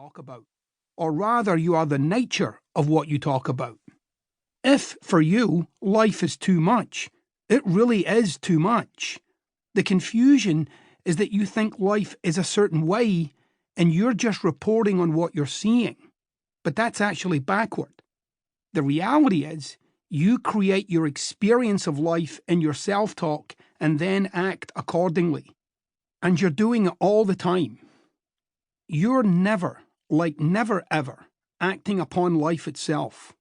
talk about, or rather, you are the nature of what you talk about. If, for you, life is too much, it really is too much. The confusion is that you think life is a certain way and you're just reporting on what you're seeing. But that's actually backward. The reality is, you create your experience of life in your self-talk and then act accordingly. And you're doing it all the time. You're never, like never ever, acting upon life itself.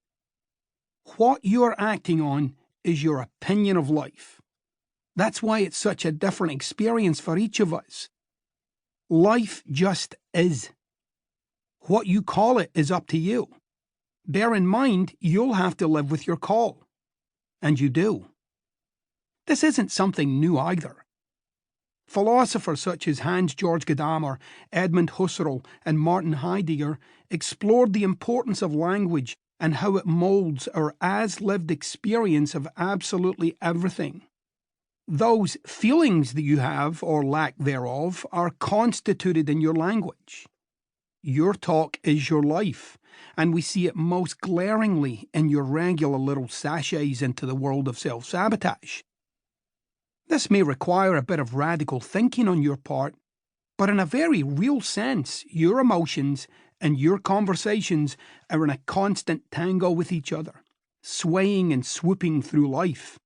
What you're acting on is your opinion of life. That's why it's such a different experience for each of us. Life just is. What you call it is up to you. Bear in mind, you'll have to live with your call. And you do. This isn't something new either. Philosophers such as Hans-Georg Gadamer, Edmund Husserl, and Martin Heidegger explored the importance of language and how it molds our as-lived experience of absolutely everything. Those feelings that you have, or lack thereof, are constituted in your language. Your talk is your life, and we see it most glaringly in your regular little sachets into the world of self-sabotage. This may require a bit of radical thinking on your part, but in a very real sense, your emotions and your conversations are in a constant tango with each other, swaying and swooping through life.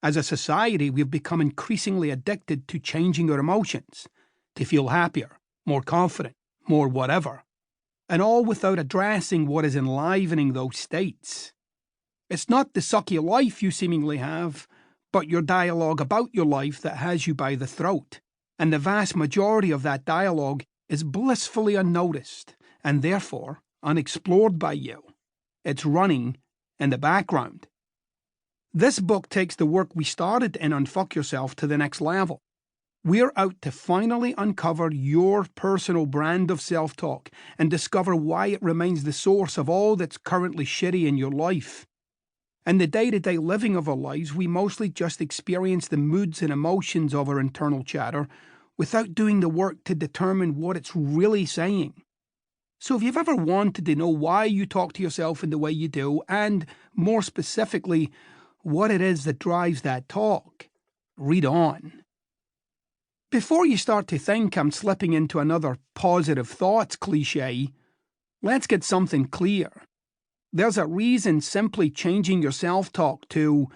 As a society, we've become increasingly addicted to changing our emotions, to feel happier, more confident, more whatever, and all without addressing what is enlivening those states. It's not the sucky life you seemingly have, but your dialogue about your life that has you by the throat, and the vast majority of that dialogue is blissfully unnoticed, and therefore unexplored by you. It's running in the background. This book takes the work we started in Unfuck Yourself to the next level. We're out to finally uncover your personal brand of self-talk and discover why it remains the source of all that's currently shitty in your life. In the day-to-day living of our lives, we mostly just experience the moods and emotions of our internal chatter without doing the work to determine what it's really saying. So if you've ever wanted to know why you talk to yourself in the way you do, and more specifically, what it is that drives that talk, read on. Before you start to think I'm slipping into another positive thoughts cliche, let's get something clear. There's a reason simply changing your self-talk to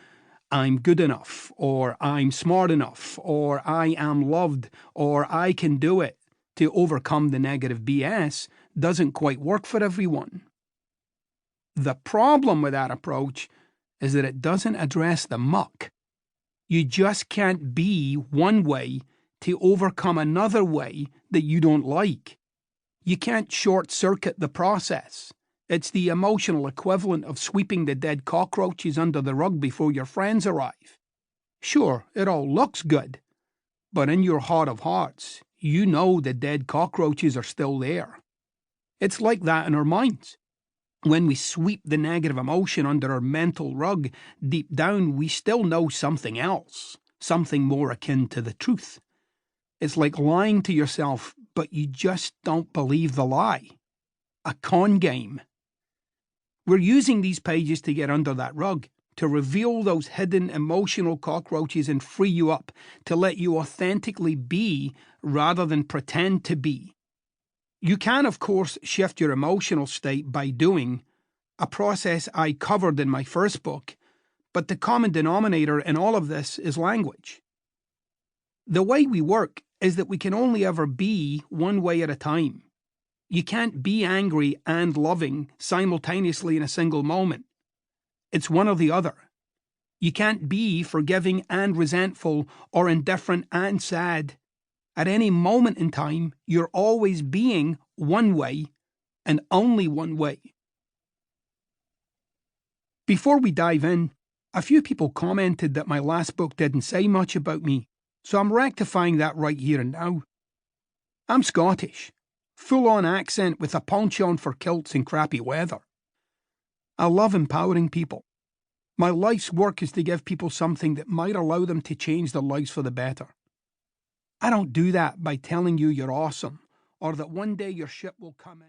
I'm good enough, or I'm smart enough, or I am loved, or I can do it to overcome the negative BS doesn't quite work for everyone. The problem with that approach is that it doesn't address the muck. You just can't be one way to overcome another way that you don't like. You can't short-circuit the process. It's the emotional equivalent of sweeping the dead cockroaches under the rug before your friends arrive. Sure, it all looks good, but in your heart of hearts, you know the dead cockroaches are still there. It's like that in our minds. When we sweep the negative emotion under our mental rug, deep down we still know something else, something more akin to the truth. It's like lying to yourself, but you just don't believe the lie. A con game. We're using these pages to get under that rug, to reveal those hidden emotional cockroaches and free you up, to let you authentically be rather than pretend to be. You can, of course, shift your emotional state by doing, a process I covered in my first book, but the common denominator in all of this is language. The way we work is that we can only ever be one way at a time. You can't be angry and loving simultaneously in a single moment. It's one or the other. You can't be forgiving and resentful or indifferent and sad. At any moment in time, you're always being one way and only one way. Before we dive in, a few people commented that my last book didn't say much about me, so I'm rectifying that right here and now. I'm Scottish, full-on accent with a penchant for kilts and crappy weather. I love empowering people. My life's work is to give people something that might allow them to change their lives for the better. I don't do that by telling you you're awesome, or that one day your ship will come in.